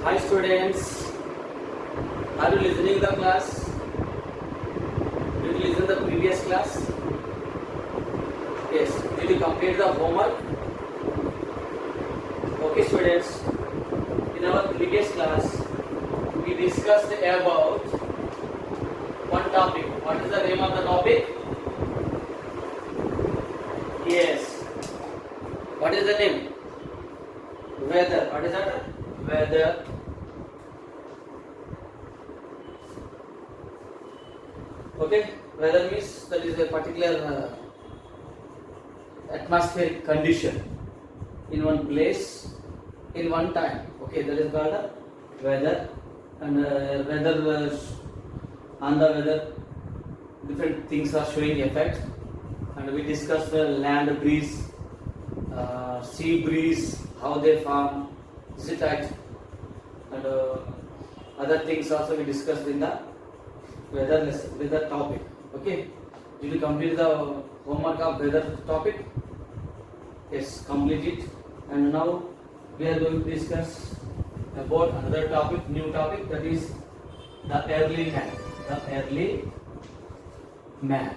Hi students, are you listening the class? Did you listen the previous class? Yes. Did you complete the homework? Okay students, in our previous class we discussed about one topic. What is the name of the topic? Yes. What is the name? Weather. What is that? Weather. Okay, weather means that is a particular atmospheric condition in one place, in one time. Okay, that is called a weather. And weather on the weather, different things are showing effect. And we discussed the land breeze, sea breeze, how they form, is it right? And other things also we discussed in the weather lesson, weather topic. Okay, did you complete the homework of weather topic? Yes, complete it. And now we are going to discuss about another topic, new topic, that is the early man. The early man.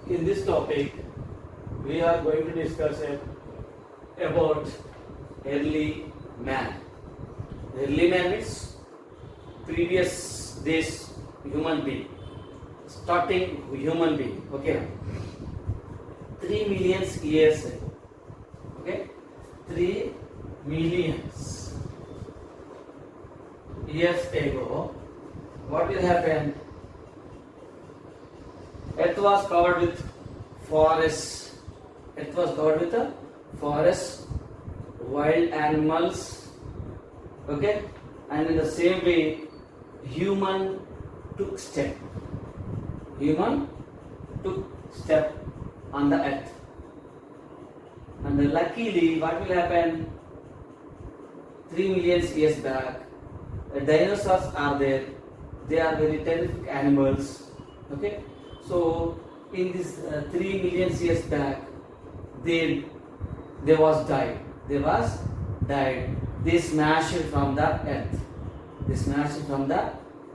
In this topic, we are going to discuss about early man. Early man means previous days human being, starting human being. Okay, 3 million years ago. Okay, 3 million years ago, what will happen? Earth was covered with forests. Earth was covered with a forest, wild animals. Okay, and in the same way, human took step. Human took step on the earth. And luckily, what will happen? 3 million years back, dinosaurs are there. They are very terrific animals. Okay. So in this 3 million years back, they was died. They was died. They smashed from the earth. They smashed from the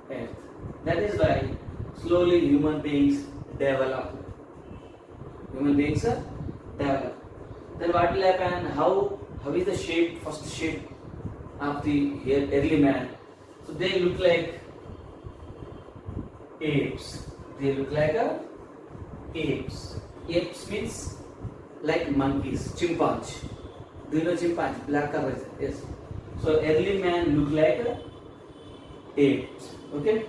earth. That is why slowly human beings develop. Human beings develop. Then what will happen? How is the shape? First shape of the early man. So they look like apes. They look like apes. Apes means like monkeys, chimpanzee. Do you know chimpanzee? Black color. Yes. So early man look like apes. Okay.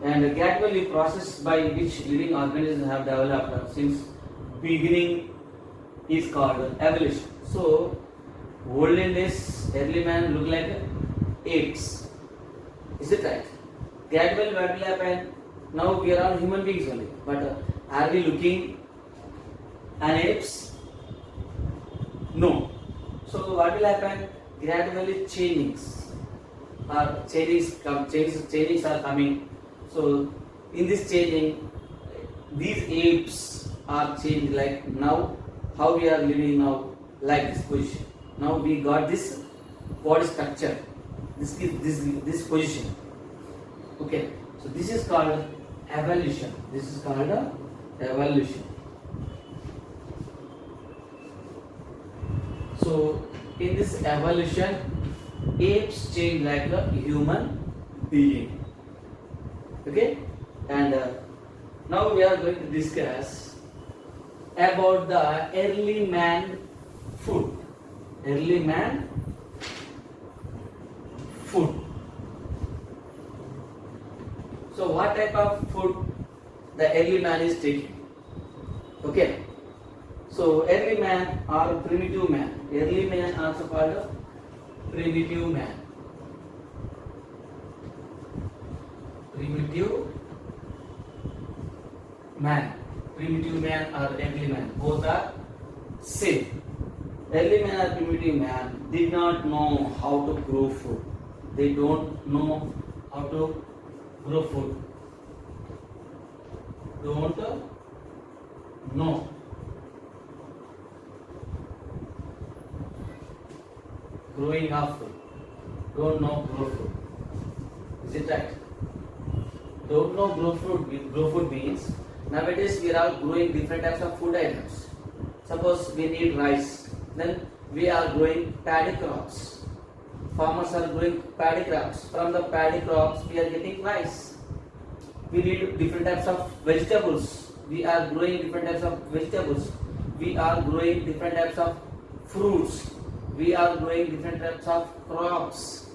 And gradually process by which living organisms have developed since beginning is called evolution. So olden days early man look like apes. Is it right? Gradually what will happen? Now we are all human beings only, but are we looking an apes? No. So what will happen? Gradually changings are coming. So in this changing, these apes are changed. Like now, how we are living now, like this position. Now we got this body structure. This is this position. Okay. So this is called evolution. This is called evolution. So in this evolution, apes change like a human being. Okay, and now we are going to discuss about the early man food. Early man food. So what type of food the early man is taking? Okay. So early man or primitive man. Early man also called a primitive man. Primitive man. Primitive man or early man. Both are same. Early man or primitive man did not know how to grow food. They don't know how to grow food. Don't know growing of food. Don't know grow food. Is it right? Don't know grow food. Grow food means nowadays we are all growing different types of food items. Suppose we need rice, then we are growing paddy crops. Farmers are growing paddy crops. From the paddy crops, we are getting rice. We need different types of vegetables. We are growing different types of vegetables. We are growing different types of fruits. We are growing different types of crops.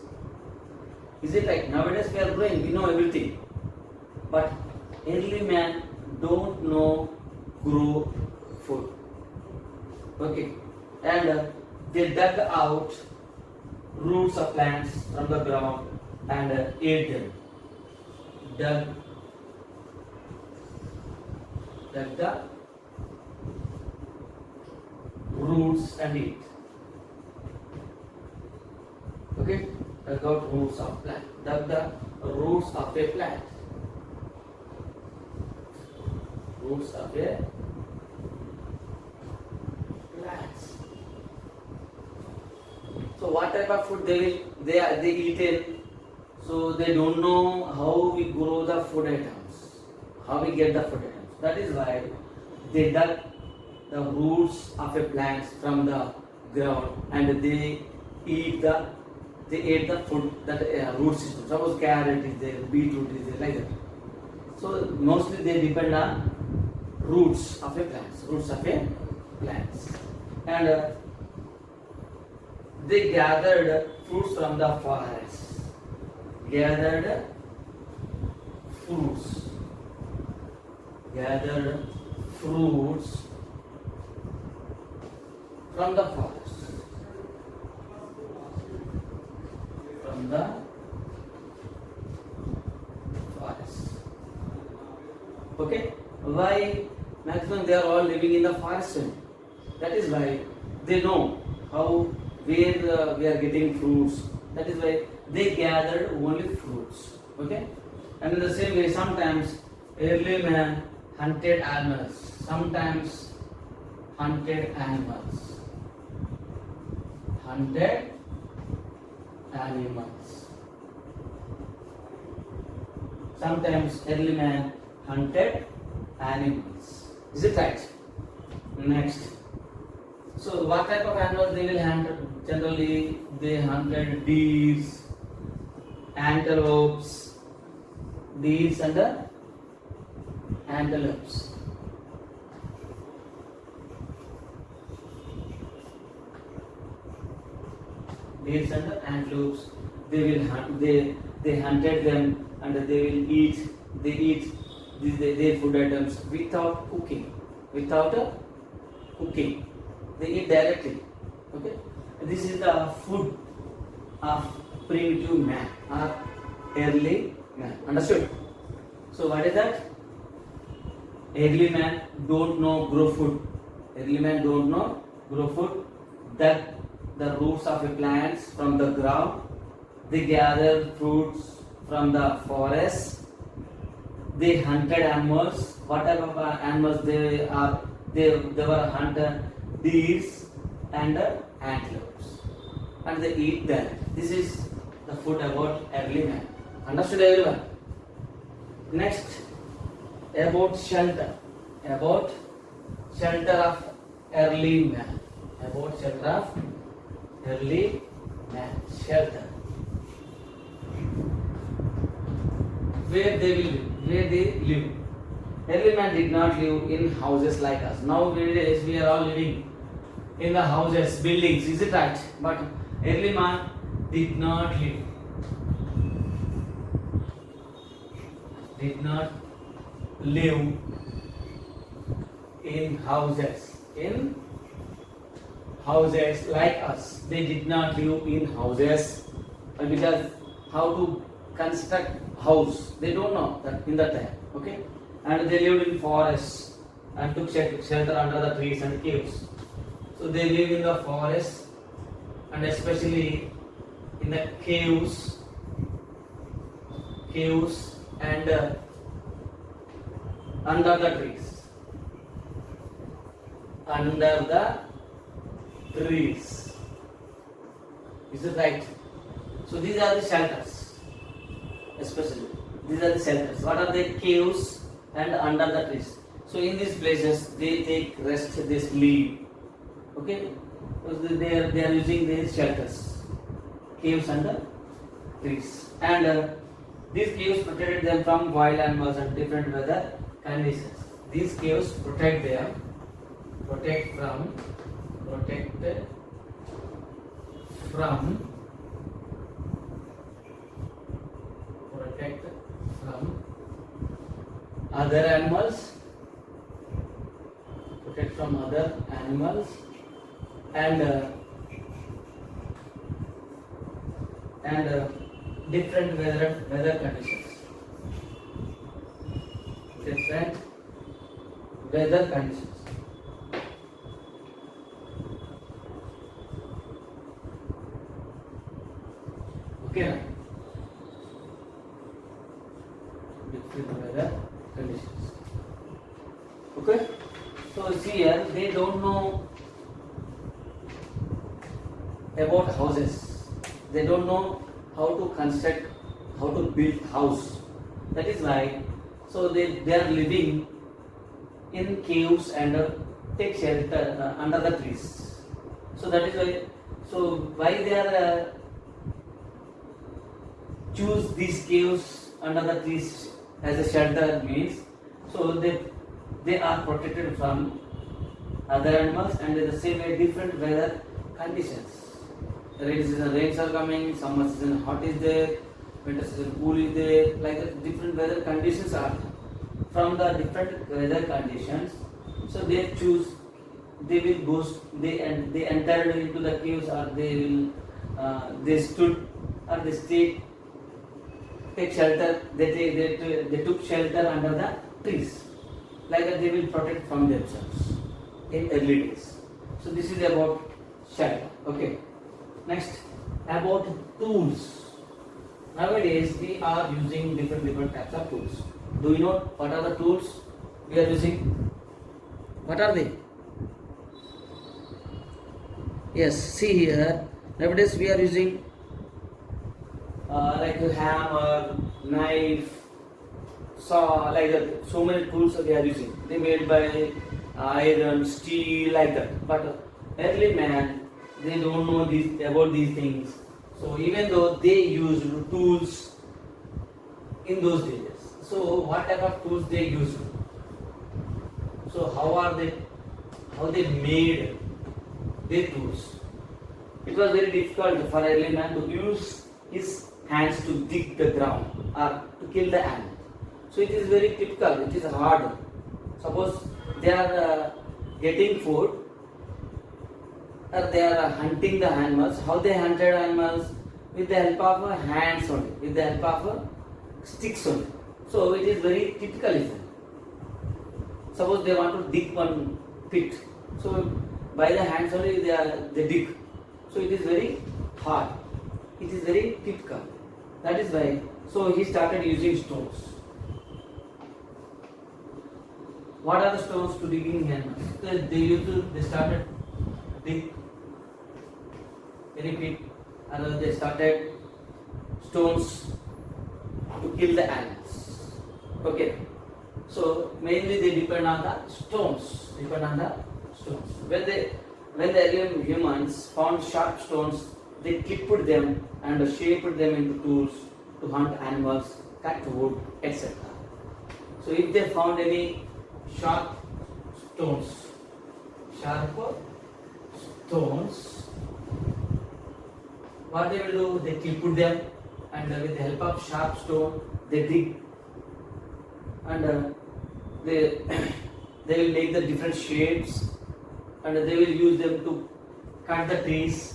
Is it right? Nowadays we are growing, we know everything. But early man don't know grow food. Okay. And they dug out roots of plants from the ground and ate them. Dug the roots and eat. Okay, dug out roots of plant. Dug the roots of a plant. Roots of a plant. So what type of food they eat in? So they don't know how we grow the food items, how we get the food items. That is why they dug the roots of a plant from the ground and they ate the food that root system. Suppose carrot is there, beetroot is there, like that. So mostly they depend on roots of a plants, and they gathered fruits from the forest. Gathered fruits from the forest. From the forest. Okay? Why? Maximum they are all living in the forest. That is why they know how where we are getting fruits. That is why they gathered only fruits. Okay? And in the same way, sometimes early man hunted animals. Sometimes hunted animals. Hunted animals. Sometimes early man hunted animals. Is it right? Next. So what type of animals they will hunt? Generally they hunted deers, antelopes, and antelopes. Deers and antelopes. They will hunt. They hunted them and they will eat. They eat their food items without cooking. Cooking. They eat directly. Okay. This is the food of primitive man or early man. Understood? So what is that? Early man don't know grow food. Early man don't know grow food. That the roots of a plants from the ground. They gather fruits from the forest. They hunted animals. What type of animals they are? They were hunted deers and antelopes, and they eat that. This is the food about early man. Understood, everyone? Next, about shelter. About shelter of early man. About shelter of early man. Shelter. Where they will live. Where they live. Early man did not live in houses like us. Nowadays we are all living in the houses, buildings. Is it right? But early man did not live. Did not live in houses. In houses like us. They did not live in houses because how to construct house. They don't know that in that time. Okay. And they lived in forests and took shelter under the trees and caves. So they live in the forest and especially in the caves and under the trees. Under the trees. Is it right? So these are the shelters, especially. These are the shelters. What are the caves and under the trees? So in these places they take rest, they sleep. Okay, because they are using these shelters, caves under trees, and these caves protected them from wild animals and different weather conditions. These caves protect them, protect from other animals, protect from other animals, and different weather conditions. Different weather conditions. Okay. Different weather conditions. Okay. So see here, they don't know about houses. They don't know how to construct, how to build house. That is why, so they are living in caves and take shelter under the trees. So that is why. So why they are choose these caves under the trees as a shelter means, so they are protected from other animals, and in the same way different weather conditions. Rainy season rains are coming, summer season hot is there, winter season cool is there, like that different weather conditions are there. From the different weather conditions, so they choose, they will go, they entered into the caves, or they will they stood or they stayed, take shelter, they took shelter under the trees, like that they will protect from themselves in early days. So this is about shelter. Okay. Next, about tools. Nowadays we are using different types of tools. Do you know what are the tools we are using? What are they? Yes, see here. Nowadays we are using like a hammer, knife, saw, like that. So many tools they are using. They made by iron, steel, like that. But early man, they don't know about these things. So even though they used tools in those days, so what type of tools they used? So how they made their tools? It was very difficult for early man to use his hands to dig the ground or to kill the animal. So it is very typical. It is hard. Suppose they are getting food, or they are hunting the animals. How they hunted animals? With the help of hands only, with the help of sticks only. So it is very typical, isn't it? Suppose they want to dig one pit, so by the hands only they dig. So it is very hard. It is very typical. That is why. So he started using stones. What are the stones to digging animals? They started dig any pit, and they started stones to kill the animals. Okay. So mainly they depend on the stones. When the early humans found sharp stones, they clipped them and shaped them into tools to hunt animals, cut wood, etc. So if they found any sharp stones, what they will do? They clip them, and with the help of sharp stone, they dig, and they they will make the different shapes, and they will use them to cut the trees,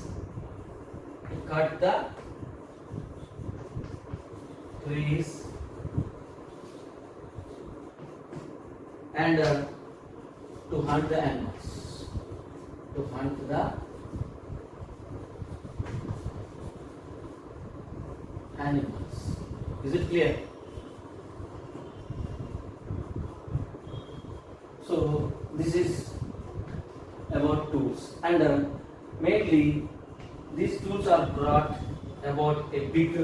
and to hunt the animals, Is it clear? So this is about tools, and mainly these tools are brought about a big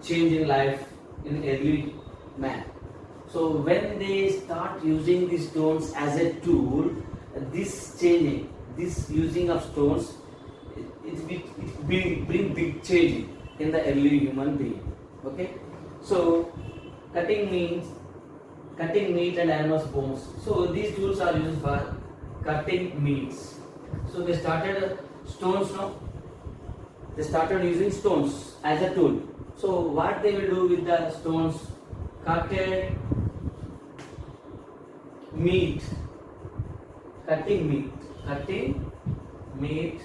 change in life in early man. So when they start using these stones as a tool, this changing, this using of stones, bring big change in the early human being. Okay, so cutting meat and animals bones. So these tools are used for cutting meats. So they started stones now. They started using stones as a tool. So what they will do with the stones? Cutted meat, cutting meat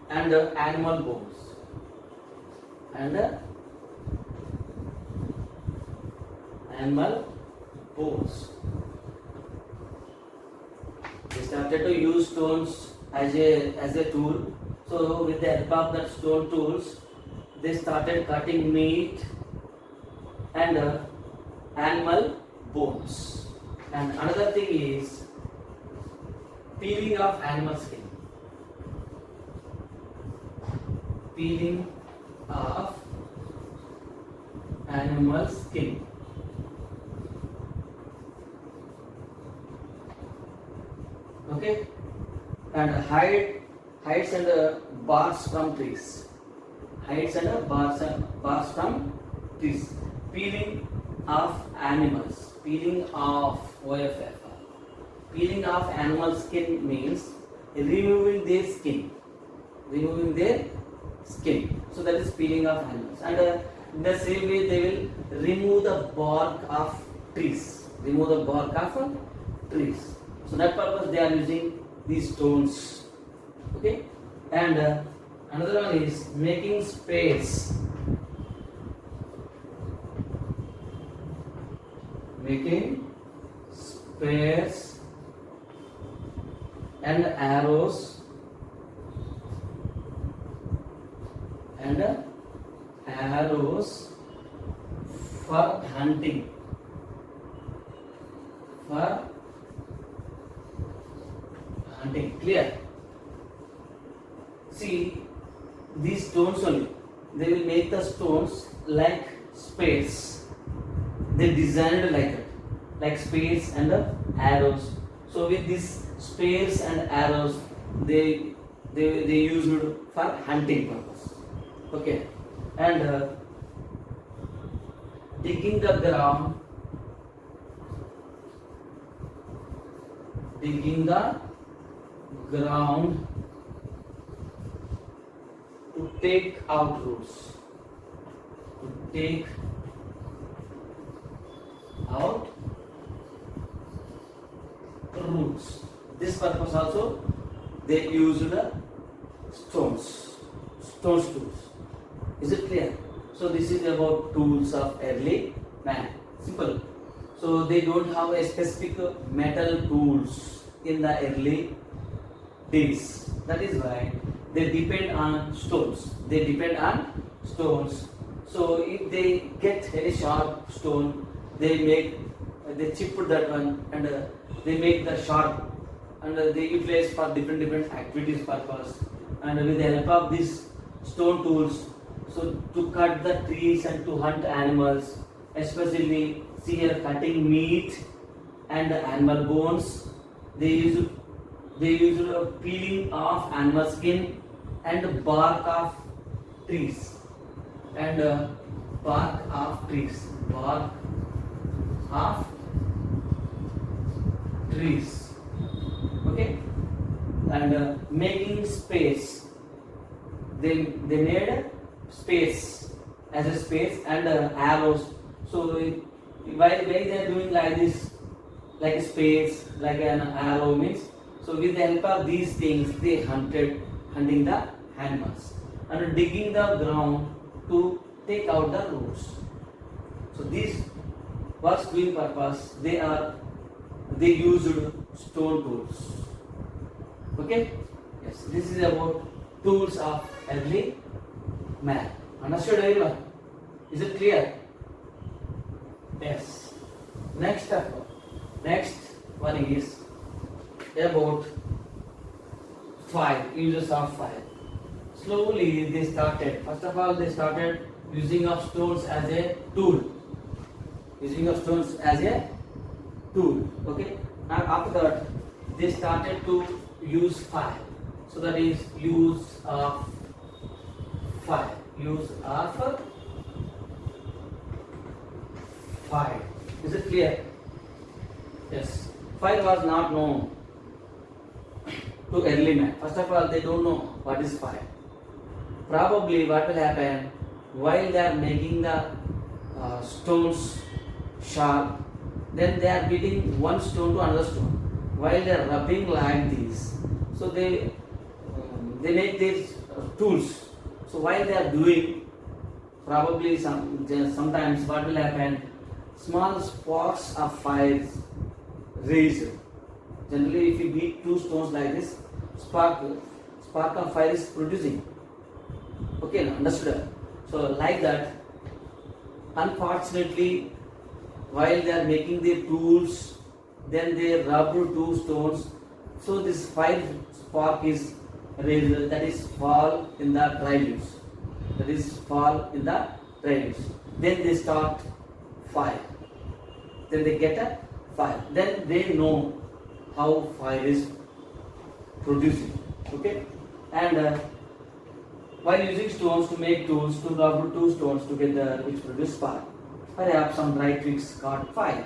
and animal bones and animal bones. They started to use stones as a tool. So with the help of that stone tools, they started cutting meat and animal bones. And another thing is peeling of animal skin. Peeling of animal skin. Okay, and hides and bars from trees. Hides and bars from trees. Peeling of animals. Peeling of OFF. Peeling of animal skin means removing their skin. Removing their skin. So that is peeling of animals. And in the same way they will remove the bark of trees. Remove the bark of trees. So that purpose they are using these stones. Okay, and another one is making space. Making spears and arrows for hunting. Clear? See, these stones only, they will make the stones like spears. They designed like it, like spears and arrows. So with these spears and arrows, they used for hunting purpose. Okay, and digging the ground. Digging the ground to take out roots. To take out roots. This purpose also they used stones tools. Is it clear? So this is about tools of early man. Simple. So they don't have a specific metal tools in the early days. That is why they depend on stones. So if they get a sharp stone, they chip that one and they make the sharp and they utilize for different activities purpose. And with the help of these stone tools, so to cut the trees and to hunt animals, especially see here cutting meat and animal bones. They use peeling of animal skin and bark of trees bark of trees. Okay, and making space. They made space as a space and arrows. So why they are doing like this, like a space, like an arrow means. So with the help of these things, they hunting the animals and digging the ground to take out the roots. So this was doing purpose. They used stone tools. Okay. Yes. This is about tools of early man. Understood everyone? Is it clear? Yes. Next one is about fire, uses of fire. Slowly they started. First of all, they started using of stones as a tool. Using of stones as a tool. Okay. Now after that, they started to use fire. So that is use of fire. Use of fire. Is it clear? Yes. Fire was not known to early man. First of all, they don't know what is fire. Probably what will happen while they are making the stones sharp, then they are beating one stone to another stone. While they are rubbing like this, so they make these tools. So while they are doing, probably sometimes what will happen, small sparks of fire raised. Generally, if you beat two stones like this, spark of fire is producing. Okay, now understood? So like that, unfortunately, while they are making their tools, then they rub two stones. So this fire spark is raised, that is fall in the dry leaves. That is fall in the dry leaves. Then they start fire. Then they get a fire. Then they know how fire is producing. Okay, and while using stones to make tools, to rub two stones together which produce spark, perhaps some dry twigs caught fire.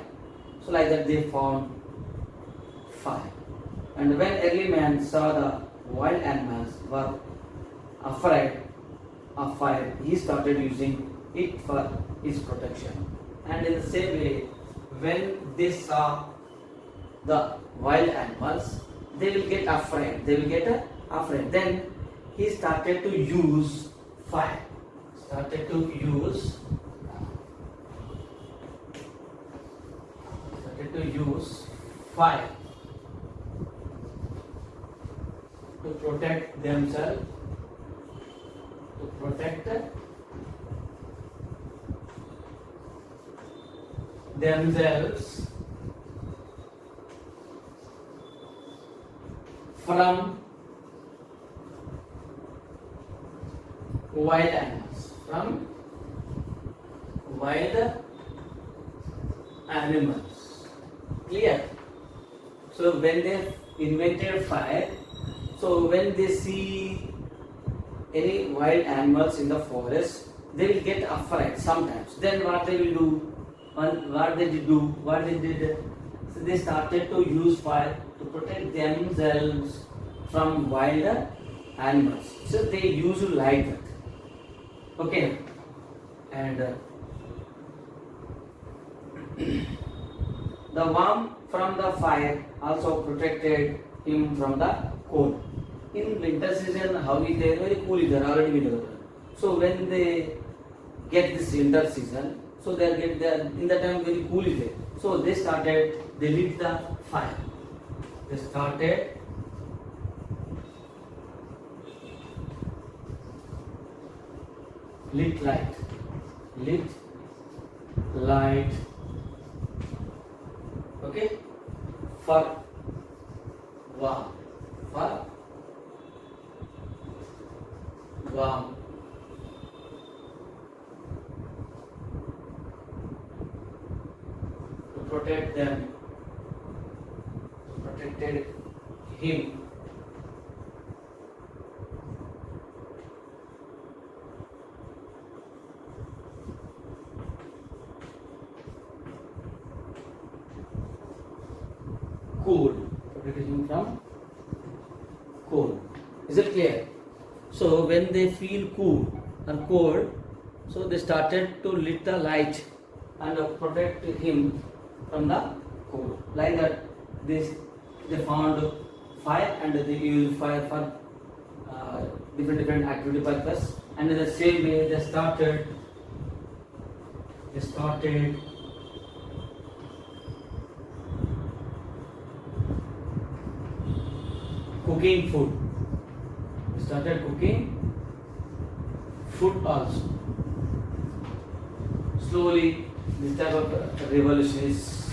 So like that they found fire. And when early man saw the wild animals were afraid of fire, he started using it for his protection. And in the same way, when they saw the wild animals, they will get afraid. They will get afraid. Then he started to use fire. Started to use fire to protect themselves. To protect themselves from wild animals. From wild animals. Clear? So when they invented fire, so when they see any wild animals in the forest, they will get afraid sometimes. Then what they will do? What they did? So they started to use fire to protect themselves from wild animals. So they used like that. Okay, and the warmth from the fire also protected him from the cold. In winter season, how is there? Very cool is there, already winter. So when they get this winter season, so they get there in the time very cool is there. So they lit the fire. They started lit light. Okay, for warm, to protect them, protected him. Cold, protected him from cold. Is it clear? So when they feel cool or cold, so they started to lit the light and protect him from the cold. Like that, they found fire and they used fire for different activity purpose. And in the same way, they started cooking food. We started cooking food also. Slowly, this type of revolutions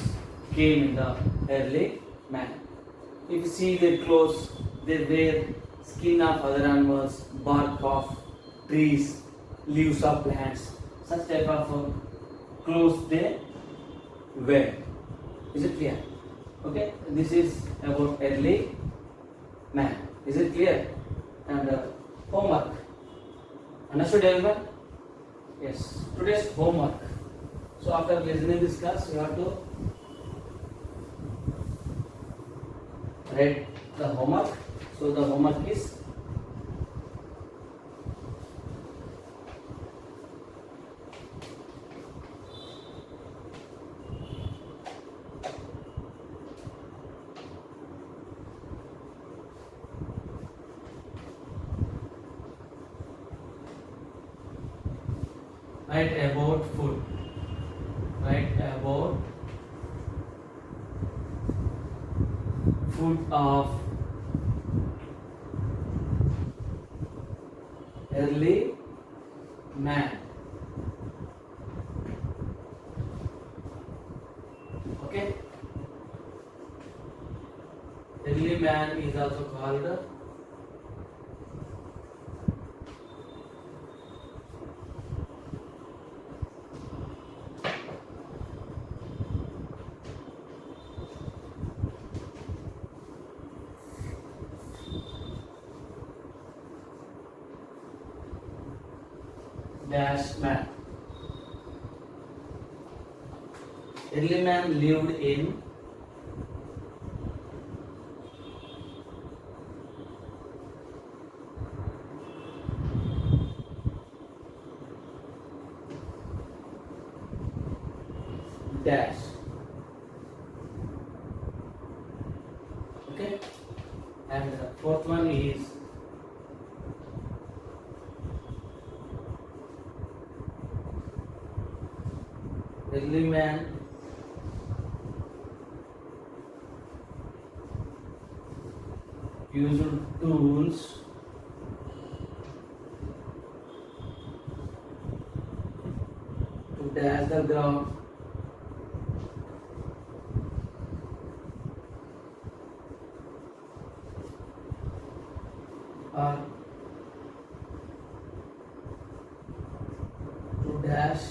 came in the early man. If you see their clothes, they wear skin of other animals, bark of trees, leaves of plants, such type of clothes they wear. Is it clear? Okay, this is about early man. Is it clear? And homework. Understood everyone? Yes. Today's homework. So after listening this class, you have to write the homework. So the homework is write about food. Write about food of early man. Okay. Early man is also called dash man. Early man lived in dash. Okay, and the fourth one is early man used tools to dash the ground or to dash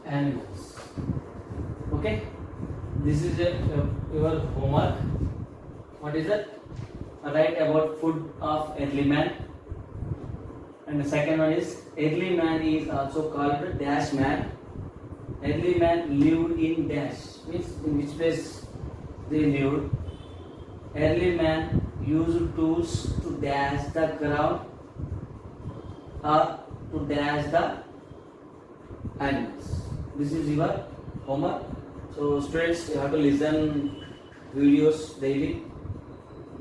animals. Okay, this is your homework. What is it? Write about food of early man. And the second one is early man is also called dash man. Early man lived in dash, means in which place they lived. Early man used tools to dash the ground or to dash the animals. This is your homework. So students, you have to listen videos daily.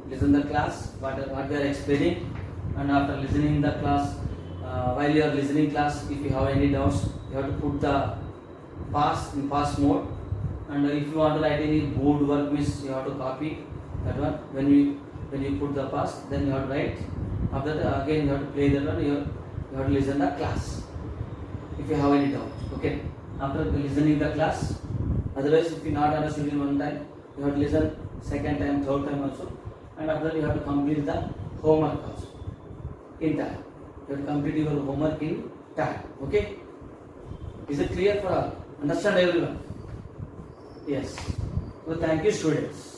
Listen the class, what they are explaining, and after listening the class, while you are listening class, if you have any doubts, you have to put the pass mode. And if you want to write any board work, means you have to copy that one. When you put the pass, then you have to write. After that, again you have to play that one. You have to listen the class. If you have any doubt, okay. After listening the class, otherwise if you not understood in one time, you have to listen second time, third time also, and after that you have to complete the homework also in time. You have to complete your homework in time. Okay. Is it clear for all? Understand everyone? Yes. So thank you students.